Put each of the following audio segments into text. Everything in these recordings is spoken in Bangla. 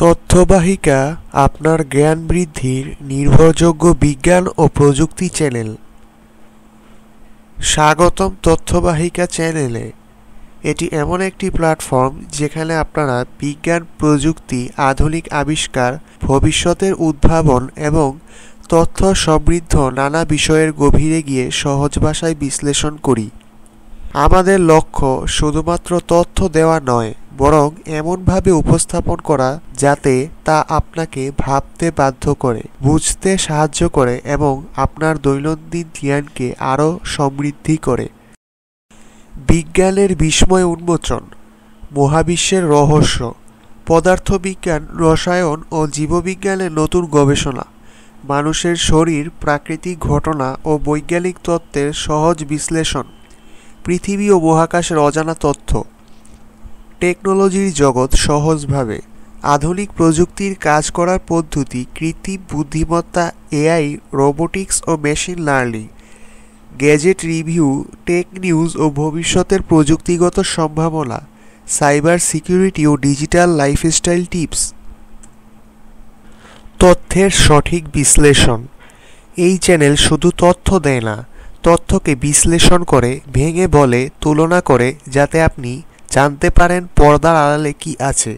তথ্যবাহিকা আপনার জ্ঞান বৃদ্ধির নির্ভরযোগ্য বিজ্ঞান ও প্রযুক্তি চ্যানেল। স্বাগতম তথ্যবাহিকা চ্যানেলে। এটি এমন একটি প্ল্যাটফর্ম যেখানে আপনারা বিজ্ঞান, প্রযুক্তি, আধুনিক আবিষ্কার, ভবিষ্যতের উদ্ভাবন এবং তথ্য সমৃদ্ধ নানা বিষয়ের গভীরে গিয়ে সহজ ভাষায় বিশ্লেষণ করি। আমাদের লক্ষ্য শুধুমাত্র তথ্য দেওয়া নয়, বরং এমনভাবে উপস্থাপন করা যাতে তা আপনাকে ভাবতে বাধ্য করে, বুঝতে সাহায্য করে এবং আপনার দৈনন্দিন জ্ঞানকে আরও সমৃদ্ধি করে। বিজ্ঞানের বিস্ময় উন্মোচন, মহাবিশ্বের রহস্য, পদার্থবিজ্ঞান, রসায়ন ও জীববিজ্ঞানের নতুন গবেষণা, মানুষের শরীর, প্রাকৃতিক ঘটনা ও বৈজ্ঞানিক তত্ত্বের সহজ বিশ্লেষণ, পৃথিবী ও মহাকাশের অজানা তথ্য, টেকনোলজির জগৎ সহজভাবে, আধুনিক প্রযুক্তির কাজ করার পদ্ধতি, কৃত্রিম বুদ্ধিমত্তা, এআই, রোবোটিক্স ও machine learning, gadget review, tech news ও ভবিষ্যতের প্রযুক্তিগত সম্ভাবনা, সাইবার সিকিউরিটি ও ডিজিটাল লাইফস্টাইল টিপস। তথ্যের সঠিক বিশ্লেষণ। এই চ্যানেল শুধু তথ্য দেয় না, তথ্যকে বিশ্লেষণ করে, ভেঙে বলে, তুলনা করে, যাতে আপনি জানতে পারেন পর্দার আড়ালে কি আছে।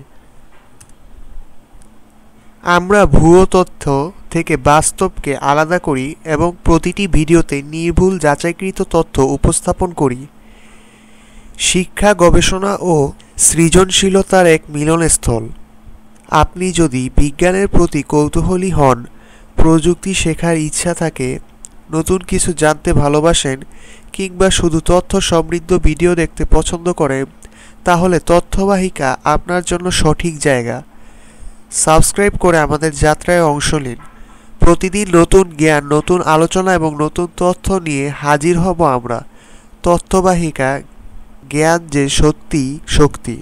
আমরা ভুয়ো তথ্য থেকে বাস্তবকে আলাদা করি এবং প্রতিটি ভিডিওতে নির্ভুল যাচাইকৃত তথ্য উপস্থাপন করি। শিক্ষা, গবেষণা ও সৃজনশীলতার এক মিলনস্থল। আপনি যদি বিজ্ঞানের প্রতি কৌতূহলী হন, প্রযুক্তি শেখার ইচ্ছা থাকে, নতুন কিছু জানতে ভালোবাসেন কিংবা শুধু তথ্য সমৃদ্ধ ভিডিও দেখতে পছন্দ করেন, তাহলে তথ্যবাহিকা আপনার জন্য সঠিক জায়গা। সাবস্ক্রাইব করে আমাদের যাত্রায় অংশ নিন। প্রতিদিন নতুন জ্ঞান, নতুন আলোচনা এবং নতুন তথ্য নিয়ে হাজির হব আমরা। তথ্যবাহিকা, জ্ঞান যে সত্যি শক্তি।